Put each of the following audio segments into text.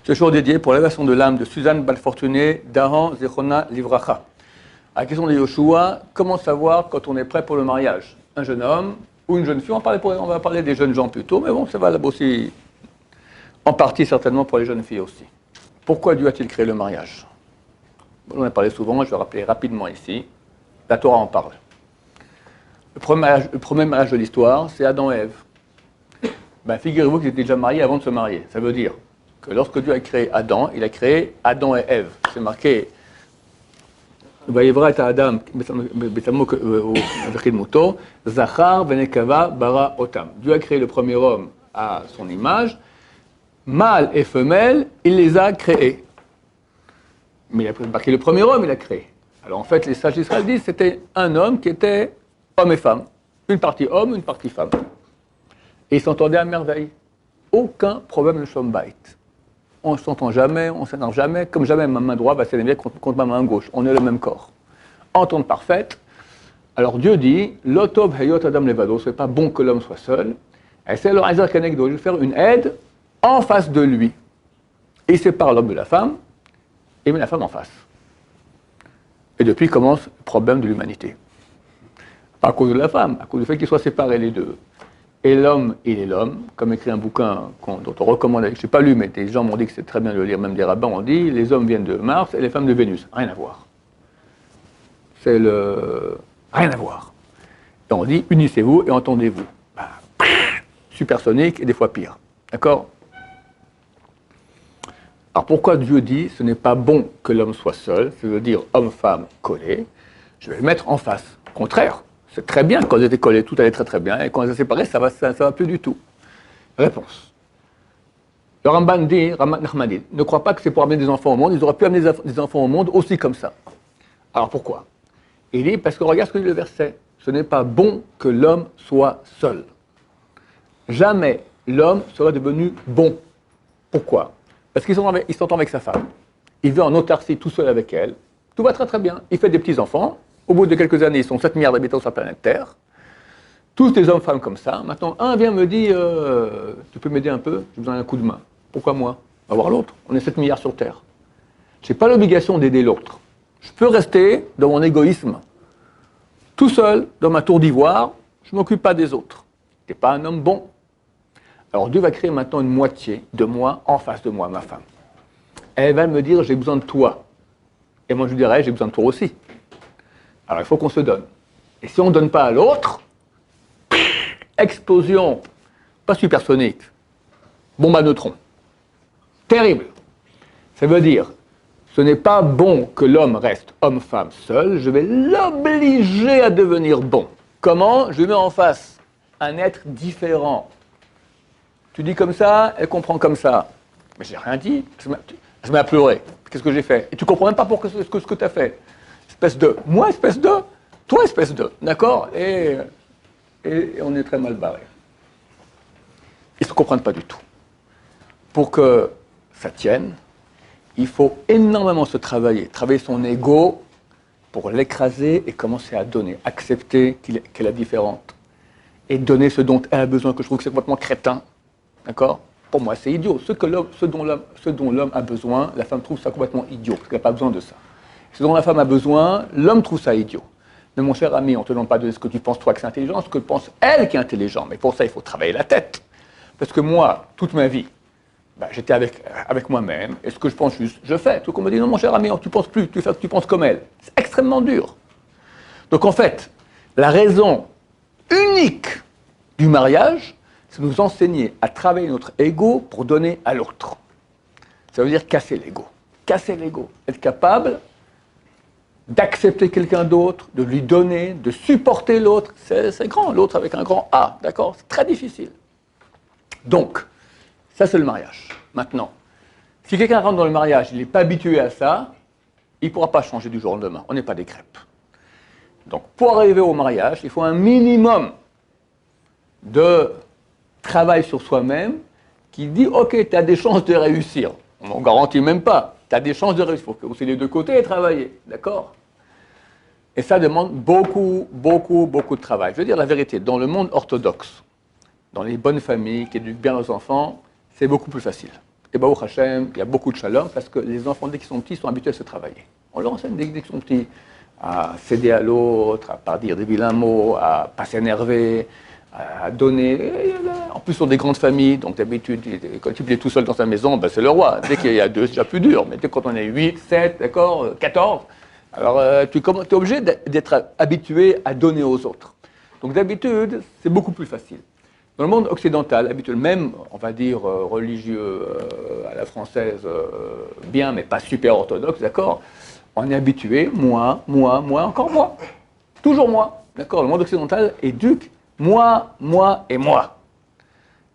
Ce jour dédié pour l'élévation de l'âme de Suzanne Balfortuné d'Aran Zechona Livracha. À la question de Yoshua, comment savoir quand on est prêt pour le mariage? Un jeune homme ou une jeune fille? On va parler des jeunes gens plutôt, mais bon, ça va là aussi, en partie certainement pour les jeunes filles aussi. Pourquoi Dieu a-t-il créé le mariage? On en a parlé souvent, je vais rappeler rapidement ici. La Torah en parle. Le premier mariage de l'histoire, c'est Adam et Ève. Figurez-vous qu'ils étaient déjà mariés avant de se marier. Ça veut dire que lorsque Dieu a créé Adam, il a créé Adam et Ève. C'est marqué Vayivra et Adam, Zachar venekava bara otam. Dieu a créé le premier homme à son image. Mâle et femelle, il les a créés. Mais il a marqué le premier homme, il a créé. Alors en fait, les sages d'Israël disent que c'était un homme qui était homme et femme. Une partie homme, une partie femme. Et ils s'entendaient à merveille. Aucun problème de Shalom Bayit. On ne s'entend jamais, on ne s'énerve jamais, comme jamais ma main droite va s'énerver contre ma main gauche. On est le même corps. Entente parfaite. Alors Dieu dit, Lotov heyot adam levado, ce n'est pas bon que l'homme soit seul. Et c'est le Hazar Kanekdo, je vais faire une aide en face de lui. Et il sépare l'homme de la femme, et met la femme en face. Et depuis commence le problème de l'humanité. Pas à cause de la femme, à cause du fait qu'ils soient séparés les deux. Et l'homme, il est l'homme, comme écrit un bouquin dont on recommande, je n'ai pas lu, mais des gens m'ont dit que c'est très bien de le lire, même des rabbins ont dit, les hommes viennent de Mars et les femmes de Vénus. Rien à voir. C'est le... Rien à voir. Et on dit, unissez-vous et entendez-vous. Supersonique et des fois pire. D'accord? Alors pourquoi Dieu dit, ce n'est pas bon que l'homme soit seul, c'est-à-dire homme-femme collés, je vais le mettre en face. Au contraire. C'est très bien, quand ils étaient collés, tout allait très très bien, et quand ils étaient séparés, ça va plus du tout. Réponse. Le Ramban dit, Ramat Nachmanid, ne crois pas que c'est pour amener des enfants au monde, ils auraient pu amener des enfants au monde aussi comme ça. Alors pourquoi? Il dit, parce que regarde ce que dit le verset, ce n'est pas bon que l'homme soit seul. Jamais l'homme serait devenu bon. Pourquoi? Parce qu'il s'entend avec sa femme, il vit en autarcie tout seul avec elle, tout va très très bien, il fait des petits-enfants. Au bout de quelques années, ils sont 7 milliards d'habitants sur la planète Terre. Tous des hommes-femmes comme ça. Maintenant, un vient me dire tu peux m'aider un peu? J'ai besoin d'un coup de main. Pourquoi moi? On va voir l'autre. On est 7 milliards sur Terre. Je n'ai pas l'obligation d'aider l'autre. Je peux rester dans mon égoïsme, tout seul, dans ma tour d'ivoire. Je ne m'occupe pas des autres. Tu n'es pas un homme bon. Alors Dieu va créer maintenant une moitié de moi en face de moi, ma femme. Elle va me dire j'ai besoin de toi. Et moi je lui dirai j'ai besoin de toi aussi. Alors il faut qu'on se donne. Et si on ne donne pas à l'autre, explosion, pas supersonique, bombe à neutrons. Terrible. Ça veut dire, ce n'est pas bon que l'homme reste homme-femme seul, je vais l'obliger à devenir bon. Comment? Je lui mets en face un être différent. Tu dis comme ça, elle comprend comme ça. Mais j'ai rien dit, je me mets à pleurer. Qu'est-ce que j'ai fait? Et tu ne comprends même pas pour ce que tu as fait. Espèce de, moi espèce de, toi espèce de, d'accord? Et on est très mal barré. Ils ne se comprennent pas du tout. Pour que ça tienne, il faut énormément se travailler son ego pour l'écraser et commencer à donner, accepter qu'elle est différente et donner ce dont elle a besoin, que je trouve que c'est complètement crétin, d'accord? Pour moi, c'est idiot. Ce dont l'homme a besoin, la femme trouve ça complètement idiot, parce qu'elle n'a pas besoin de ça. Ce dont la femme a besoin, l'homme trouve ça idiot. Mais mon cher ami, on ne te demande pas de ce que tu penses toi que c'est intelligent, ce que pense elle qui est intelligent. Mais pour ça, il faut travailler la tête. Parce que moi, toute ma vie, j'étais avec moi-même, et ce que je pense juste, je fais. Tout qu'on me dit, non mon cher ami, tu ne penses plus, tu penses comme elle. C'est extrêmement dur. Donc en fait, la raison unique du mariage, c'est nous enseigner à travailler notre ego pour donner à l'autre. Ça veut dire casser l'ego. Casser l'ego. Être capable d'accepter quelqu'un d'autre, de lui donner, de supporter l'autre. C'est grand, l'autre avec un grand A, d'accord? C'est très difficile. Donc, ça c'est le mariage. Maintenant, si quelqu'un rentre dans le mariage, il n'est pas habitué à ça, il ne pourra pas changer du jour au lendemain. On n'est pas des crêpes. Donc, pour arriver au mariage, il faut un minimum de travail sur soi-même qui dit, ok, tu as des chances de réussir. On ne garantit même pas. Tu as des chances de réussir. Il faut aussi les deux côtés et travailler. D'accord? Et ça demande beaucoup de travail. Je veux dire la vérité, dans le monde orthodoxe, dans les bonnes familles qui éduquent bien leurs enfants, c'est beaucoup plus facile. et Baruch Hashem, il y a beaucoup de shalom, parce que les enfants, dès qu'ils sont petits, sont habitués à se travailler. On leur enseigne dès qu'ils sont petits à céder à l'autre, à pas dire des vilains mots, à pas s'énerver, à donner. Et en plus, ce sont des grandes familles, donc d'habitude, quand il est tout seul dans sa maison, ben, c'est le roi. Dès qu'il y a 2, c'est déjà plus dur. Mais dès quand on est 8, 7, d'accord, 14, alors tu es obligé d'être habitué à donner aux autres. Donc d'habitude, c'est beaucoup plus facile. Dans le monde occidental, habituel, même, on va dire, religieux à la française, bien, mais pas super orthodoxe, d'accord, on est habitué, moi, encore moi. Toujours moi, d'accord. Le monde occidental éduque moi et moi.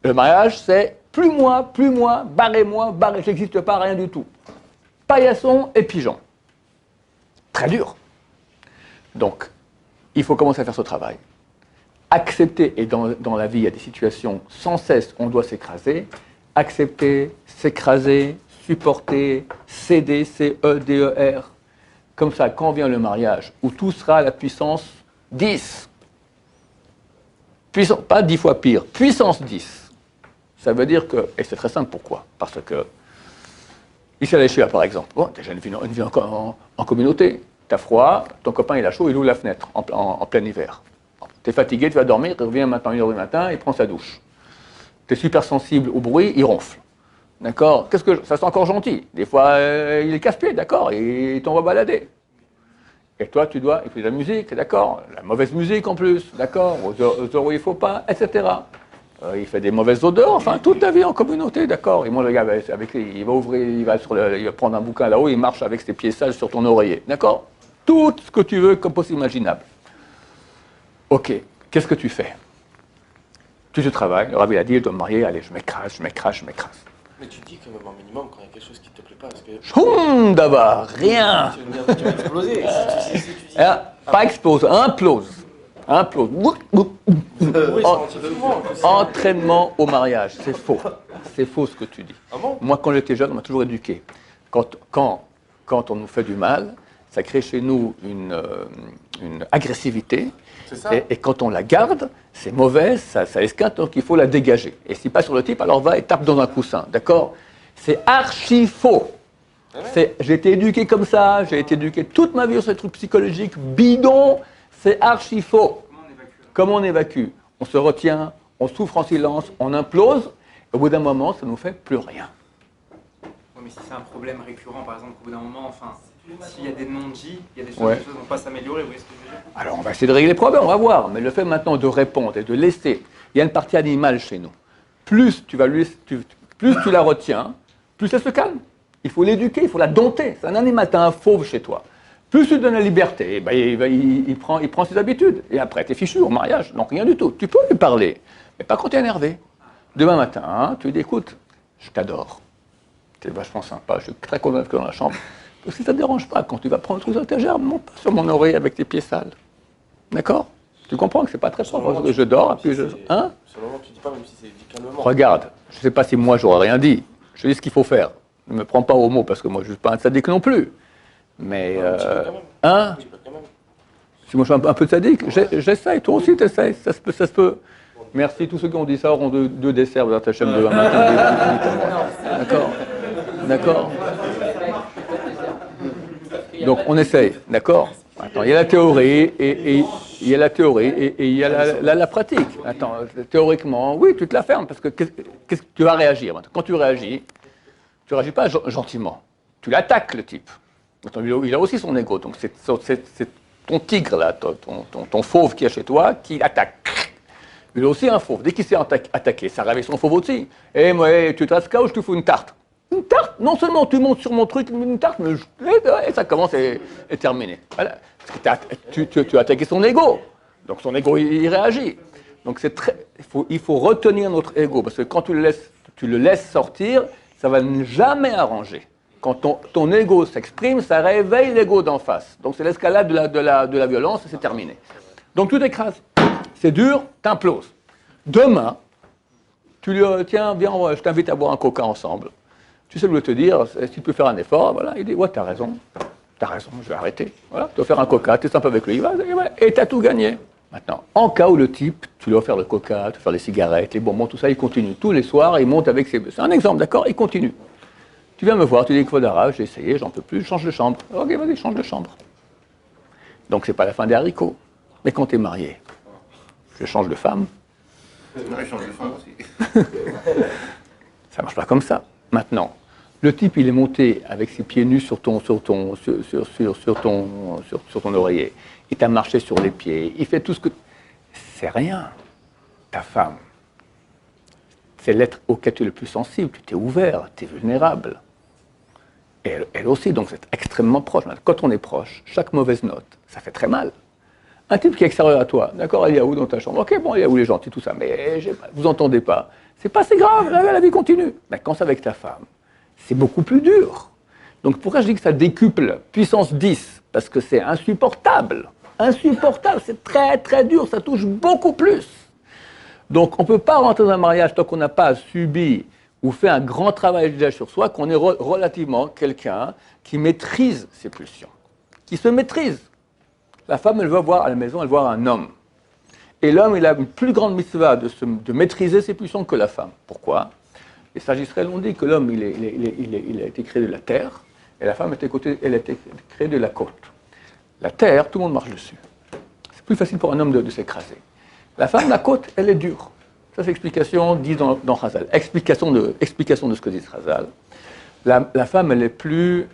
Le mariage, c'est plus moi, barrez-moi, j'existe pas, rien du tout. Paillasson et pigeon. Très dur. Donc, il faut commencer à faire ce travail. Accepter, et dans la vie, il y a des situations, sans cesse, on doit s'écraser. Accepter, s'écraser, supporter, céder, C-E-D-E-R. Comme ça, quand vient le mariage, où tout sera à la puissance 10, pas 10 fois pire, puissance 10, ça veut dire que, et c'est très simple, pourquoi? Parce que, ici à l'Échia, par exemple, bon, déjà une vie en communauté, t'as froid, ton copain il a chaud, il ouvre la fenêtre en plein hiver. T'es fatigué, tu vas dormir, il revient maintenant 1h du matin, il prend sa douche. T'es super sensible au bruit, il ronfle. D'accord? Ça c'est encore gentil. Des fois, il est casse-pied, d'accord? Il t'envoie balader. Et toi, il fait de la musique, d'accord? La mauvaise musique en plus, d'accord? Aux heures où il ne faut pas, etc. Il fait des mauvaises odeurs, enfin, toute ta vie en communauté, d'accord? Et moi, le gars, il va ouvrir, il va prendre un bouquin là-haut, il marche avec ses pieds sales sur ton oreiller, d'accord? Tout ce que tu veux comme possible imaginable. Ok, qu'est-ce que tu fais? Tu te travailles, le rabbi a dit, il doit me marier, allez, je m'écrase. Mais tu dis quand même un minimum quand il y a quelque chose qui ne te plaît pas. Parce que... Choum, d'abord, rien. Tu vas exploser. Si tu dis... Pas explose, implose. Entraînement au mariage, c'est faux. C'est faux ce que tu dis. Ah bon? Moi, quand j'étais jeune, on m'a toujours éduqué. Quand on nous fait du mal, ça crée chez nous une agressivité. C'est ça. Et quand on la garde, c'est mauvais, ça esquinte, donc il faut la dégager. Et si pas sur le type, alors va et tape dans un coussin, d'accord? C'est archi faux. J'ai été éduqué comme ça, j'ai été éduqué toute ma vie sur ces trucs psychologiques bidons, c'est archi faux. Comment on évacue? On se retient, on souffre en silence, on implose, et au bout d'un moment, ça ne nous fait plus rien. Ouais, mais si c'est un problème récurrent, par exemple, au bout d'un moment, enfin, s'il y a des non-dits, il y a des choses qui ne vont pas s'améliorer, vous voyez ce que je veux dire? Alors on va essayer de régler les problèmes, on va voir, mais le fait maintenant de répondre et de laisser, il y a une partie animale chez nous. Plus tu la retiens, plus elle se calme. Il faut l'éduquer, il faut la dompter. C'est un animal, tu as un fauve chez toi. Plus tu donnes la liberté, ben, il prend ses habitudes. Et après, tu es fichu au mariage, donc rien du tout. Tu peux lui parler, mais pas quand tu es énervé. Demain matin, hein, tu lui dis, écoute, je t'adore. Tu es vachement sympa, je suis très content d'être dans la chambre. Parce que ça ne te dérange pas, quand tu vas prendre tout ça, monte pas sur mon oreille avec tes pieds sales. D'accord? Tu comprends que c'est pas très fort. Je dors, puis je... Hein? Sur le moment, tu dis pas, même si c'est dit calmement. Regarde, je ne sais pas si moi j'aurais rien dit. Je dis ce qu'il faut faire. Ne me prends pas au mot, parce que moi je ne suis pas un sadique non plus. Mais, hein? Si moi je suis un peu sadique, j'essaye, toi aussi t'essayes, ça se peut. Merci, tous ceux qui ont dit ça auront deux desserts dans ta chaîne demain matin. D'accord? Donc on essaye, d'accord? Attends, il y a la théorie et il y a la théorie et il y a la pratique. Attends, théoriquement, oui, tu te la fermes parce que qu'est-ce que tu vas réagir maintenant? Quand tu réagis pas gentiment. Tu l'attaques le type. Attends, il a aussi son ego, donc c'est ton tigre là, ton fauve qui est chez toi, qui l'attaque. Il a aussi un fauve. Dès qu'il s'est attaqué, ça réveille son fauve aussi. Et moi, tu te rasques ou je te fous une tarte? Une tarte? Non seulement tu montes sur mon truc, une tarte, mais et ça commence et terminé. Voilà. Parce que tu as attaqué son ego. Donc son ego, il réagit. Donc il faut retenir notre ego, parce que quand tu le laisses sortir, ça ne va jamais arranger. Quand ton ego s'exprime, ça réveille l'ego d'en face. Donc c'est l'escalade de la violence et c'est terminé. Donc tout écrase. C'est dur, t'imploses. Demain, tu lui dis, tiens, viens, je t'invite à boire un coca ensemble. Tu sais, il veut te dire, si tu peux faire un effort, voilà, il dit, ouais, t'as raison, je vais arrêter. Voilà, tu vas faire un coca, tu es sympa avec lui, et t'as tout gagné. Maintenant, en cas où le type, tu lui offres le coca, tu vas faire les cigarettes, les bonbons, tout ça, il continue. Tous les soirs, il monte avec ses... C'est un exemple, d'accord? Il continue. Tu viens me voir, tu dis qu'il faut d'arabe, j'ai essayé, j'en peux plus, change de chambre. Ok, vas-y, change de chambre. Donc c'est pas la fin des haricots. Mais quand tu es marié, je change de femme. Je change de femme aussi. Ça marche pas comme ça. Maintenant, le type, il est monté avec ses pieds nus sur ton oreiller. Il t'a marché sur les pieds. Il fait tout ce que... C'est rien. Ta femme, c'est l'être auquel tu es le plus sensible. Tu t'es ouvert, tu es vulnérable. Et elle aussi, donc c'est extrêmement proche. Quand on est proche, chaque mauvaise note, ça fait très mal. Un type qui est extérieur à toi, d'accord, il y a où dans ta chambre? Ok, bon, il y a où les gentils, tout ça, mais vous entendez pas. C'est pas si grave, la vie continue. Mais quand c'est avec ta femme, c'est beaucoup plus dur. Donc pourquoi je dis que ça décuple puissance 10? Parce que c'est insupportable. Insupportable, c'est très très dur, ça touche beaucoup plus. Donc on ne peut pas rentrer dans un mariage tant qu'on n'a pas subi ou fait un grand travail déjà sur soi, qu'on est relativement quelqu'un qui maîtrise ses pulsions, qui se maîtrise. La femme, elle veut voir à la maison, elle veut voir un homme. Et l'homme, il a une plus grande mitzvah de maîtriser ses pulsions que la femme. Pourquoi? Les sagistraires l'ont dit que l'homme, il a été créé de la terre, et la femme, elle a été créée de la côte. La terre, tout le monde marche dessus. C'est plus facile pour un homme de s'écraser. La femme, la côte, elle est dure. Ça, c'est l'explication dit dans Chazal. Explication de ce que dit Chazal. La femme, elle est plus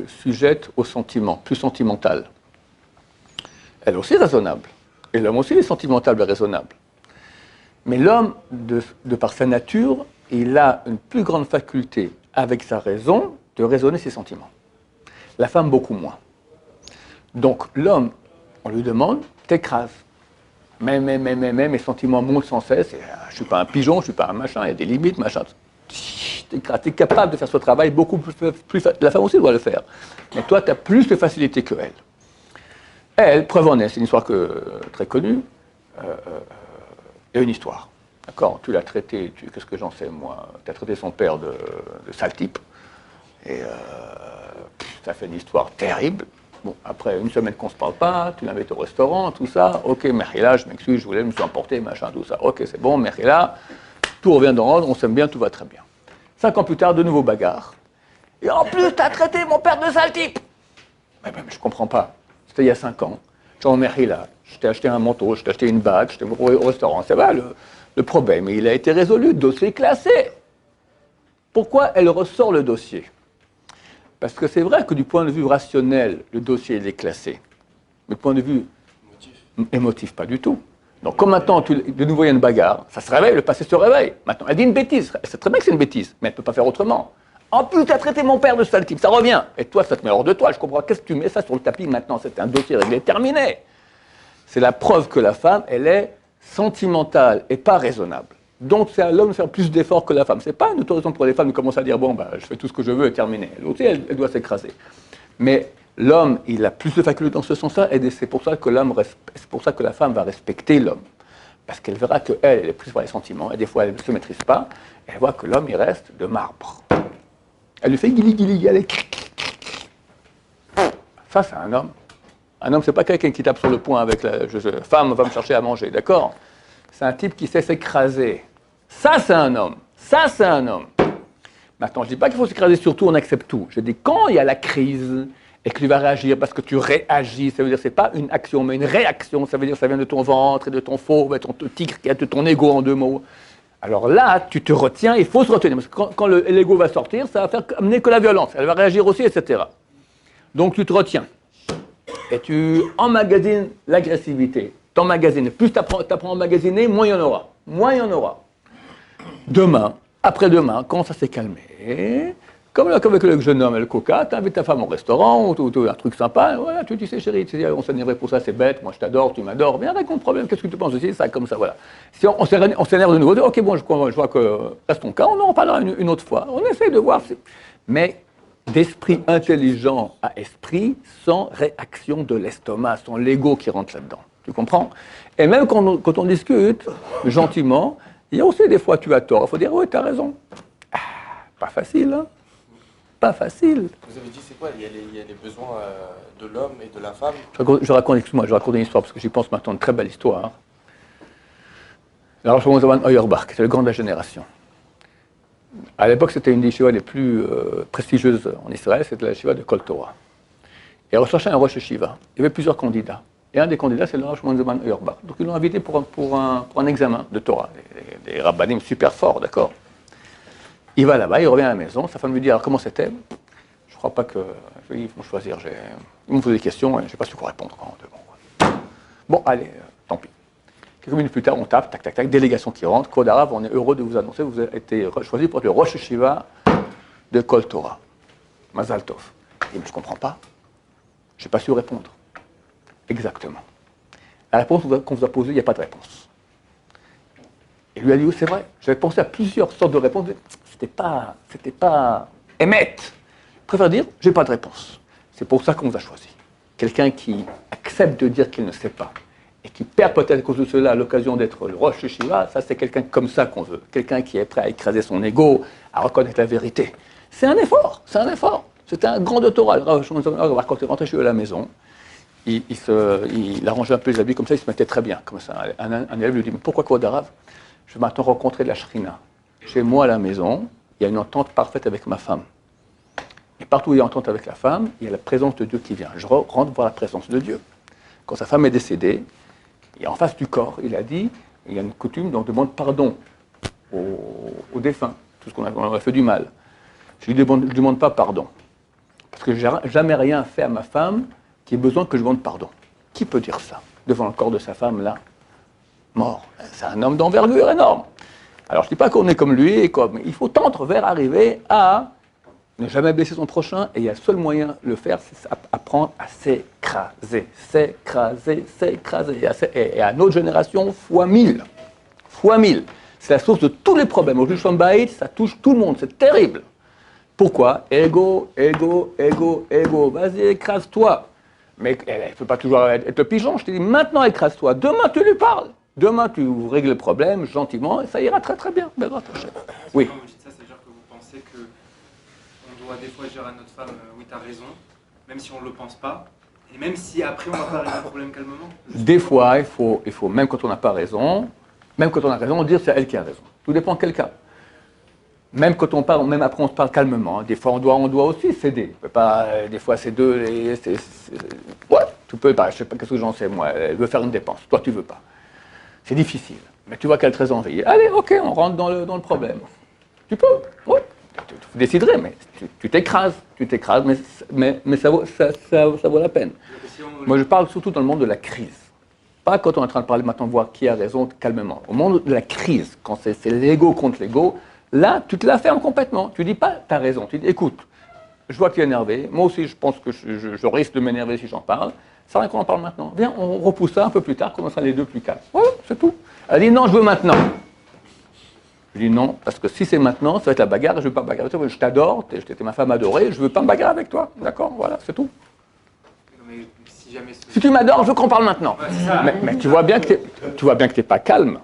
sujette aux sentiments, plus sentimentale. Elle est aussi raisonnable. Et l'homme aussi est sentimental et raisonnable. Mais l'homme, de par sa nature, il a une plus grande faculté, avec sa raison, de raisonner ses sentiments. La femme, beaucoup moins. Donc, l'homme, on lui demande, t'écrases. Mais mes sentiments montent sans cesse. Et, je ne suis pas un pigeon, je ne suis pas un machin, il y a des limites, machin. Tu es capable de faire ce travail beaucoup plus. La femme aussi doit le faire. Mais toi, tu as plus de facilité qu'elle. Elle, preuve en est, c'est une histoire très connue. Il y a une histoire. D'accord? Tu l'as traité, qu'est-ce que j'en sais, moi? Tu as traité son père de sale type. Et ça fait une histoire terrible. Bon, après une semaine qu'on ne se parle pas, tu l'invites au restaurant, tout ça. Ok, Merhila, je m'excuse, je me suis emporté, machin, tout ça. Ok, c'est bon, Merhila, tout revient dans l'ordre, on s'aime bien, tout va très bien. 5 ans plus tard, de nouveau bagarre. Et en plus, tu as traité mon père de sale type. Mais je ne comprends pas. C'était il y a 5 ans. Jean Merhila, je t'ai acheté un manteau, je t'ai acheté une bague, je t'ai au restaurant. Ça va, le problème, il a été résolu, le dossier est classé. Pourquoi elle ressort le dossier? Parce que c'est vrai que du point de vue rationnel, le dossier est classé. Mais du point de vue émotif, pas du tout. Donc comme maintenant, de nouveau il y a une bagarre, ça se réveille, le passé se réveille. Maintenant, elle dit une bêtise. Elle sait très bien que c'est une bêtise, mais elle ne peut pas faire autrement. En plus, tu as traité mon père de sale type, ça revient. Et toi, ça te met hors de toi. Je comprends. Qu'est-ce que tu mets ça sur le tapis maintenant? C'est un dossier réglé, terminé. C'est la preuve que la femme, elle est sentimentale et pas raisonnable. Donc c'est à l'homme de faire plus d'efforts que la femme. Ce n'est pas une autorisation pour les femmes de commencer à dire bon, je fais tout ce que je veux et terminé. L'autre, elle doit s'écraser. Mais l'homme, il a plus de facultés dans ce sens-là, et c'est pour ça que la femme va respecter l'homme. Parce qu'elle verra qu'elle est plus par les sentiments, et des fois elle ne se maîtrise pas, et elle voit que l'homme, il reste de marbre. Elle lui fait guili, elle est... Ça, c'est un homme. Un homme, c'est pas quelqu'un qui tape sur le poing avec la femme va me chercher à manger, d'accord? C'est un type qui sait s'écraser. Ça, c'est un homme. Ça, c'est un homme. Maintenant, je ne dis pas qu'il faut s'écraser sur tout, on accepte tout. Je dis quand il y a la crise et que tu vas réagir parce que tu réagis, ça veut dire que ce n'est pas une action, mais une réaction. Ça veut dire que ça vient de ton ventre et de ton fauve, et ton tigre qui a de ton ego en 2 mots. Alors là, tu te retiens, il faut se retenir. Parce que quand l'ego va sortir, ça va faire amener que la violence. Elle va réagir aussi, etc. Donc tu te retiens. Et tu emmagasines l'agressivité. T'emmagasines. Plus tu apprends à emmagasiner, moins il y en aura. Moins il y en aura. Demain, après-demain, quand ça s'est calmé, comme avec le jeune homme et le coca, tu invites ta femme au restaurant, ou un truc sympa, voilà, tu dis, c'est chérie, on s'énerve pour ça, c'est bête, moi je t'adore, tu m'adores, viens avec mon problème, qu'est-ce que tu penses aussi, ça, comme ça, voilà. Si on s'énerve de nouveau, ok, bon, je vois que reste ton cas, on en parlera une autre fois, on essaie de voir. Mais d'esprit intelligent à esprit, sans réaction de l'estomac, sans l'ego qui rentre là-dedans. Tu comprends? Et même quand on discute gentiment, il y a aussi des fois tu as tort. Il faut dire, oui, tu as raison. Pas facile, hein? Pas facile. Vous avez dit, c'est quoi? Il y a les besoins de l'homme et de la femme. Je raconte une histoire, parce que j'y pense maintenant, une très belle histoire. Alors, je commence à Auerbach, c'est le grand de la génération. À l'époque, c'était une des yeshivas les plus prestigieuses en Israël, c'était la yeshiva de Kol Torah. Et on recherchait un Rosh Yeshiva. Il y avait plusieurs candidats. Et un des candidats, c'est le Rav Shimon Zalman Auerbach. Donc ils l'ont invité pour un examen de Torah. Des rabbanim super forts, d'accord. Il va là-bas, il revient à la maison. Sa femme lui dit, alors comment c'était? Je crois pas que... Ils vont choisir. Ils m'ont posé des questions et je n'ai pas su quoi répondre. Bon, allez, tant pis. Quelques minutes plus tard, on tape, tac, tac, tac, délégation qui rentre. Kvod Harav, on est heureux de vous annoncer, vous avez été choisi pour être le Rosh Yeshiva de Kol Torah. Mazal Tov. Il dit, mais je ne comprends pas. Je n'ai pas su répondre. Exactement. La réponse qu'on vous a posée, il n'y a pas de réponse. Et lui a dit, oui, c'est vrai. J'avais pensé à plusieurs sortes de réponses. C'était pas émettre. Je préfère dire, j'ai pas de réponse. C'est pour ça qu'on vous a choisi. Quelqu'un qui accepte de dire qu'il ne sait pas et qui perd peut-être à cause de cela l'occasion d'être le Rosh Yeshiva, ça c'est quelqu'un comme ça qu'on veut. Quelqu'un qui est prêt à écraser son ego, à reconnaître la vérité. C'est un effort, c'est un effort. C'était un grand de Torah. Quand il est rentré chez eux à la maison, il arrangeait un peu les habits comme ça, il se mettait très bien. Comme ça. Un élève lui dit, mais pourquoi Kvod Harav? Je vais maintenant rencontrer la Shrina. Chez moi à la maison, il y a une entente parfaite avec ma femme. Et partout où il y a une entente avec la femme, il y a la présence de Dieu qui vient. Je rentre voir la présence de Dieu. Quand sa femme est décédée, et en face du corps, il a dit, il y a une coutume, on demande pardon aux défunts, tout ce qu'on a fait du mal. Je ne lui demande pas pardon. Parce que je n'ai jamais rien fait à ma femme qui ait besoin que je demande pardon. Qui peut dire ça devant le corps de sa femme, là, mort? C'est un homme d'envergure énorme. Alors, je ne dis pas qu'on est comme lui, mais il faut tendre vers arriver à ne jamais blesser son prochain, et il y a le seul moyen de le faire, c'est apprendre à s'écraser. S'écraser, s'écraser. Et à notre génération, fois 1000. Fois 1000. C'est la source de tous les problèmes. Au Jushon Baït, ça touche tout le monde, c'est terrible. Pourquoi? Ego, ego, ego, ego. Vas-y, écrase-toi. Mais elle ne peut pas toujours être le pigeon. Je te dis, maintenant, écrase-toi. Demain, tu lui parles. Demain, tu règles le problème gentiment, et ça ira très très bien. Oui. Quand vous dites ça, c'est-à-dire que vous pensez qu'on doit des fois dire à notre femme, oui, t'as raison, même si on ne le pense pas, et même si après on va pas régler le problème calmement. Des fois, il faut, même quand on n'a pas raison, même quand on a raison, dire c'est elle qui a raison. Tout dépend de quel cas. Même quand on parle, même après on se parle calmement. Des fois, on doit aussi céder. On peut pas, des fois, c'est deux. Ouais, tu peux pas. Je sais pas qu'est-ce que j'en sais moi. Elle veut faire une dépense. Toi, tu veux pas. C'est difficile. Mais tu vois qu'elle est très envie. Allez, ok, on rentre dans le problème. Tu peux. Ouais. Tu déciderais, mais tu t'écrases. Tu t'écrases, mais ça vaut la peine. Moi, je parle surtout dans le monde de la crise. Pas quand on est en train de parler maintenant de voir qui a raison calmement. Au monde de la crise, quand c'est l'ego contre l'ego. Là, tu te la fermes complètement. Tu ne dis pas, tu as raison. Tu dis, écoute, je vois que tu es énervé. Moi aussi, je pense que je risque de m'énerver si j'en parle. Ça rien qu'on en parle maintenant. Viens, on repousse ça un peu plus tard, quand on sera les deux plus calmes. Voilà, c'est tout. Elle dit, non, je veux maintenant. Je dis non, parce que si c'est maintenant, ça va être la bagarre, je ne veux pas me bagarrer avec toi. Je t'adore, tu étais ma femme adorée, je ne veux pas me bagarrer avec toi. D'accord, voilà, c'est tout. Mais si tu m'adores, je veux qu'on parle maintenant. Ouais, mais tu vois bien que tu n'es pas calme.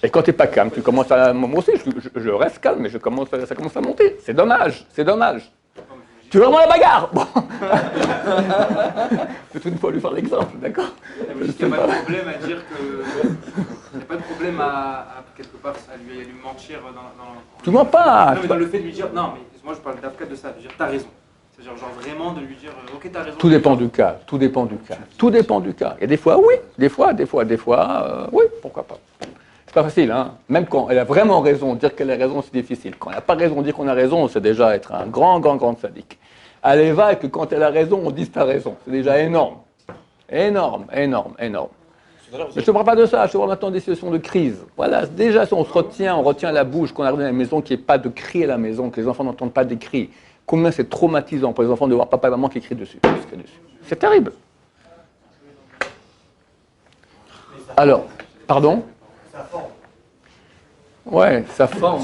Et quand tu n'es pas calme, tu commences à... Moi aussi, je reste calme, mais ça commence à monter. C'est dommage, c'est dommage. Tu veux vraiment la bagarre? Bon. Je vais une fois lui faire l'exemple, d'accord? Il n'y a pas de problème à dire que... Il n'y a pas de problème à quelque part, à lui mentir dans... Tu mens pas! Non, mais dans le fait de lui dire... Non, mais moi je parle d'avocate de ça, de dire t'as raison. C'est-à-dire genre vraiment de lui dire ok t'as raison. Tout dépend du cas, tout dépend du cas. Tout dépend du cas. Il y a des fois, oui. Des fois, oui, pourquoi pas. C'est pas facile, hein. Même quand elle a vraiment raison, dire qu'elle a raison, c'est difficile. Quand elle n'a pas raison, dire qu'on a raison, c'est déjà être un grand sadique. Elle va et que quand elle a raison, on dit t'as raison. C'est déjà énorme. Énorme. Mais je ne te parle pas de ça, je te parle maintenant des situations de crise. Voilà, déjà si on retient la bouche, qu'on arrive à la maison, qu'il n'y ait pas de cris à la maison, que les enfants n'entendent pas des cris. Combien c'est traumatisant pour les enfants de voir papa et maman qui crient dessus. C'est terrible. Alors, pardon? Ouais, ça forme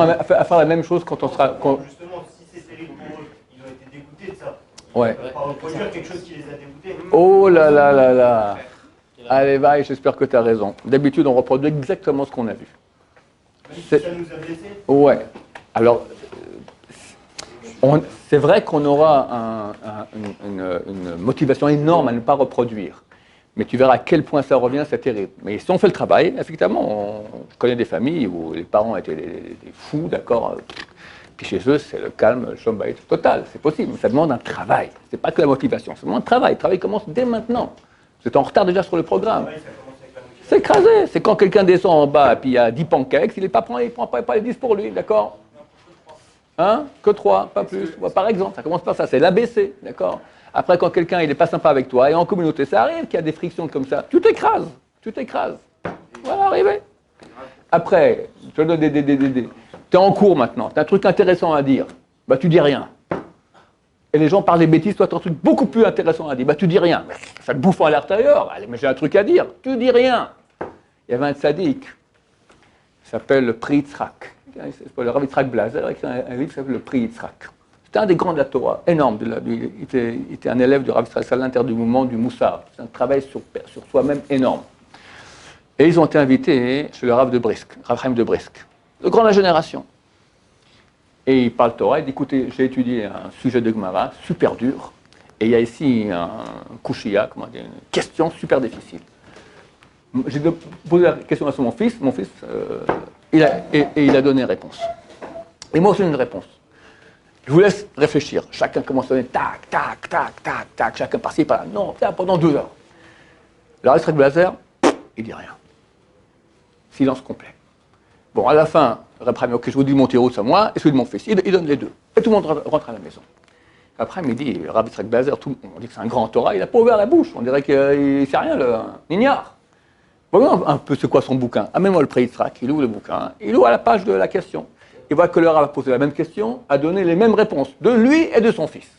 à faire la même chose quand on sera... Justement, si c'est terrible pour eux, ils ont été dégoûtés de ça. Ouais. Pas reproduire quelque chose qui les a dégoûtés. Oh là là là là. Allez, va, j'espère que tu as raison. D'habitude, on reproduit exactement ce qu'on a vu. Même si ça nous a blessés. Ouais. Alors, c'est vrai qu'on aura une motivation énorme à ne pas reproduire. Mais tu verras à quel point ça revient, c'est terrible. Mais si on fait le travail, effectivement, Je connais des familles où les parents étaient des fous, d'accord. Puis chez eux, c'est le calme, le shombaït total. C'est possible, mais ça demande un travail. C'est pas que la motivation, ça demande un travail. Le travail commence dès maintenant. Vous êtes en retard déjà sur le programme. Ouais, ça commence avec la motivation. C'est écrasé. C'est quand quelqu'un descend en bas et puis il y a 10 pancakes, il ne prend pas les 10 pour lui, d'accord? Hein? Que 3, pas plus. Par exemple, ça commence par ça, c'est l'ABC, d'accord? Après, quand quelqu'un il n'est pas sympa avec toi, et en communauté, ça arrive qu'il y a des frictions comme ça, tu t'écrases. Voilà, arrivé. Après, je te donne tu es en cours maintenant, tu as un truc intéressant à dire, bah tu dis rien. Et les gens parlent des bêtises, toi tu as un truc beaucoup plus intéressant à dire, bah tu dis rien. Ça te bouffe à l'intérieur, allez, mais j'ai un truc à dire, tu dis rien. Il y avait un tzaddik, il s'appelle le Pri Yitzhak. C'est le Rav Yitzhak Blazer, avec un livre qui s'appelle le Pri Yitzhak. C'était un des grands de la Torah, énorme. Il était un élève de Rav Yitzhak Salanter du mouvement du Moussar. C'est un travail sur soi-même énorme. Et ils ont été invités chez le Rav de Brisk, Rav Chaim de Brisk, le grand de la génération. Et il parle Torah, il dit, écoutez, j'ai étudié un sujet de Gemara super dur, et il y a ici un kushia, comment dire, une question super difficile. J'ai posé la question à mon fils, il a donné réponse. Et moi aussi une réponse. Je vous laisse réfléchir. Chacun commence à donner tac, tac, tac, tac, tac, chacun par-ci, par-là. Non, pendant 2 heures. Le Rav Blazer, il dit rien. Silence complet. Bon, à la fin, après, ok, je vous dis mon tirou, c'est moi, et celui de mon fils. Il donne les deux. Et tout le monde rentre à la maison. Après, il me dit, Rav Yitzhak Blazer, on dit que c'est un grand Torah, il n'a pas ouvert la bouche. On dirait qu'il ne sait rien, l'ignare. Voyons un peu c'est quoi son bouquin. Amène-moi le Pri Yitzhak, il ouvre le bouquin, il ouvre à la page de la question. Il voit que le Rav a posé la même question, a donné les mêmes réponses de lui et de son fils.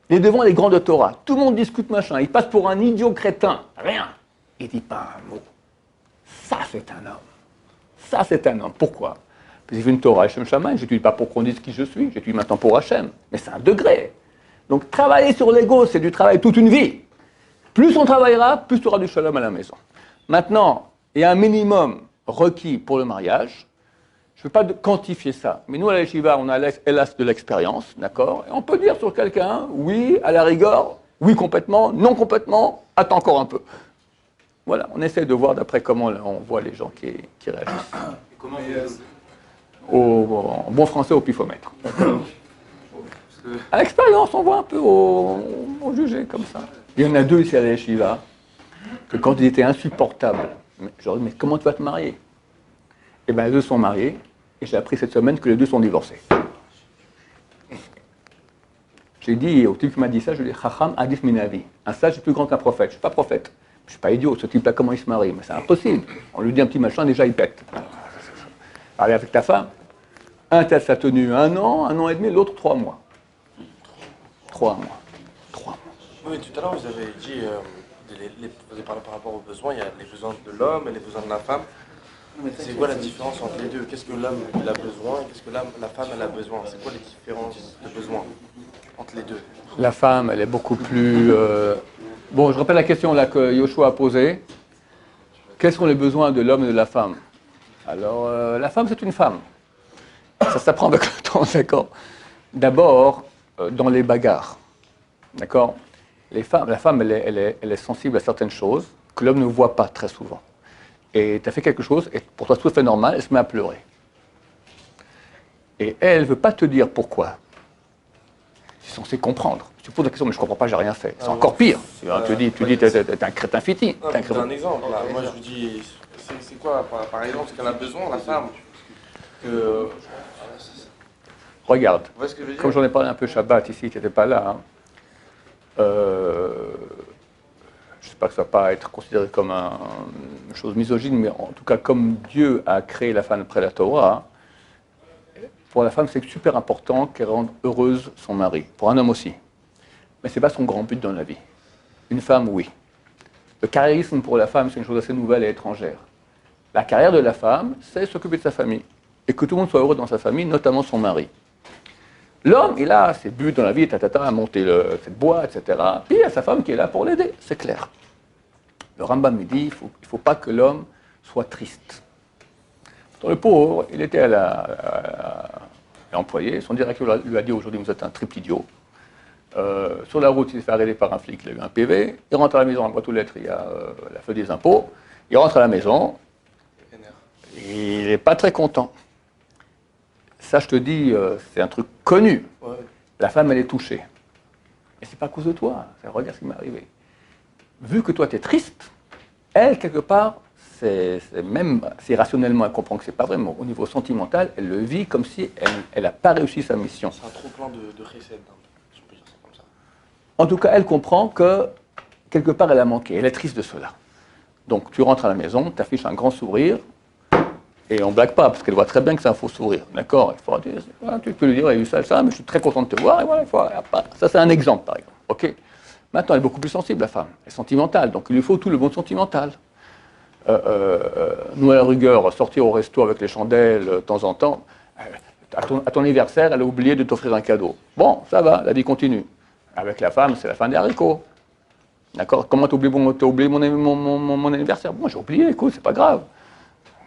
Il est devant les grands de Torah. Tout le monde discute machin. Il passe pour un idiot crétin. Rien. Il ne dit pas un mot. Ça, c'est un homme. Ça, c'est un homme. Pourquoi? Parce que j'ai vu une Torah Hachem Shammai. Je n'étudie pas pour qu'on dise qui je suis. J'étudie maintenant pour Hachem. Mais c'est un degré. Donc, travailler sur l'ego, c'est du travail toute une vie. Plus on travaillera, plus tu auras du shalom à la maison. Maintenant, il y a un minimum requis pour le mariage. Je ne veux pas quantifier ça. Mais nous, à la yeshiva, on a hélas de l'expérience, d'accord? Et on peut dire sur quelqu'un, oui, à la rigueur, oui complètement, non complètement, attends encore un peu. Voilà, on essaie de voir d'après comment on voit les gens qui réagissent. Et comment En bon français, au pifomètre. À l'expérience, on voit un peu au jugé comme ça. Il y en a 2 ici à la yeshiva, que quand ils étaient insupportables, je leur dis, mais comment tu vas te marier? Eh bien, les 2 sont mariés, et j'ai appris cette semaine que les 2 sont divorcés. J'ai dit au type qui m'a dit ça, je lui ai dit, Chacham Adif Minavi. Un sage est plus grand qu'un prophète. Je ne suis pas prophète. Je ne suis pas idiot, ce type-là, comment il se marie? Mais c'est impossible. On lui dit un petit machin, déjà il pète. Allez avec ta femme. Un tel, ça a tenu 1 an et demi, l'autre 3 mois. 3 mois. 3 mois. Oui, tout à l'heure, vous avez dit, vous avez parlé par rapport aux besoins, il y a les besoins de l'homme et les besoins de la femme. C'est quoi la différence entre les deux? Qu'est-ce que l'homme il a besoin et qu'est-ce que la femme elle a besoin? C'est quoi les différences de besoins entre les deux? La femme, elle est beaucoup plus... Bon, je rappelle la question là que Yoshua a posée. Quels sont les besoins de l'homme et de la femme? Alors, la femme, c'est une femme. Ça s'apprend avec le temps, d'accord? D'abord, dans les bagarres, d'accord? La femme, elle est sensible à certaines choses que l'homme ne voit pas très souvent. Et tu as fait quelque chose, et pour toi, tout à fait normal, elle se met à pleurer. Et elle ne veut pas te dire pourquoi. Tu es censé comprendre. Tu poses la question, mais je ne comprends pas, j'ai rien fait. C'est encore pire. Tu dis, t'es un crétin fiti. C'est un exemple. Là. Moi, je vous dis, c'est quoi, par exemple, ce qu'elle a besoin, la femme que... Regarde, Vous voyez ce que je veux dire? comme j'en ai parlé un peu Shabbat ici, tu n'étais pas là. Je ne sais pas que ça ne va pas être considéré comme une chose misogyne, mais en tout cas, comme Dieu a créé la femme après la Torah, pour la femme, c'est super important qu'elle rende heureuse son mari. Pour un homme aussi. Mais ce n'est pas son grand but dans la vie. Une femme, oui. Le carriérisme pour la femme, c'est une chose assez nouvelle et étrangère. La carrière de la femme, c'est s'occuper de sa famille. Et que tout le monde soit heureux dans sa famille, notamment son mari. L'homme, il a ses buts dans la vie, à monter cette boîte, etc. Puis il y a sa femme qui est là pour l'aider, c'est clair. Le Rambam me dit, il ne faut pas que l'homme soit triste. Dans le pauvre, il était à l'employé, son directeur lui a dit aujourd'hui, vous êtes un triple idiot. Sur la route, il s'est fait arrêter par un flic, il a eu un PV, il rentre à la maison, en boîte aux lettres, il y a la feuille des impôts, il rentre à la maison, il n'est pas très content. Ça, je te dis, c'est un truc connu. Ouais. La femme, elle est touchée. Et c'est pas à cause de toi. Regarde ce qui m'est arrivé. Vu que toi, tu es triste, elle, quelque part, même si rationnellement elle comprend que c'est pas vraiment, au niveau sentimental, elle le vit comme si elle n'a pas réussi sa mission. C'est un trop plein de recette, si on peut dire ça comme ça. En tout cas, elle comprend que quelque part, elle a manqué. Elle est triste de cela. Donc, tu rentres à la maison, tu affiches un grand sourire, et on ne blague pas, parce qu'elle voit très bien que c'est un faux sourire. D'accord? Voilà, tu peux lui dire, il y a eu ça, mais je suis très content de te voir, et voilà, ça, c'est un exemple, par exemple. OK? Maintenant, elle est beaucoup plus sensible, la femme. Elle est sentimentale, donc il lui faut tout le monde sentimental. Nous, à la rigueur, sortir au resto avec les chandelles de temps en temps, à ton anniversaire, elle a oublié de t'offrir un cadeau. Bon, ça va, la vie continue. Avec la femme, c'est la fin des haricots. D'accord? Comment t'as oublié mon anniversaire? Moi, j'ai oublié, écoute, c'est pas grave.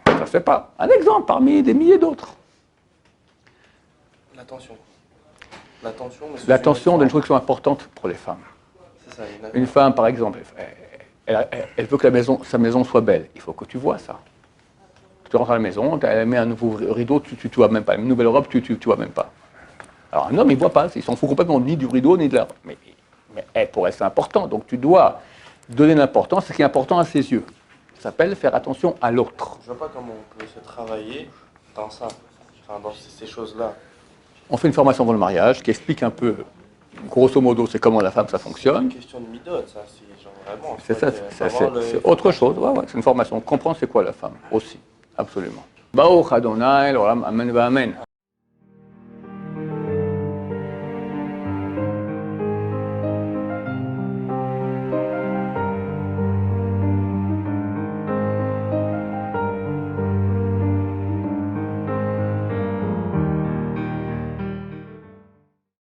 Ça ne se fait pas. Un exemple parmi des milliers d'autres. L'attention. L'attention, mais L'attention d'une chose qui sont importantes pour les femmes. C'est ça, Une femme, par exemple, elle veut que sa maison soit belle. Il faut que tu vois ça. Tu rentres à la maison, elle met un nouveau rideau, tu vois même pas. Une nouvelle robe, tu vois même pas. Alors un homme, il ne voit pas. Il s'en fout complètement ni du rideau, ni de la robe. Mais pour elle, c'est important. Donc tu dois donner l'importance, ce qui est important à ses yeux. Ça s'appelle faire attention à l'autre. Je vois pas comment on peut se travailler dans ça, enfin dans ces choses-là. On fait une formation pour le mariage qui explique un peu, grosso modo, c'est comment la femme, ça C'est fonctionne. une question de midot, ça, c'est genre vraiment. C'est ça, c'est autre chose. Ouais, c'est une formation. On comprend c'est quoi la femme aussi, absolument. Baruch Adonai, l'olam, amen, amen.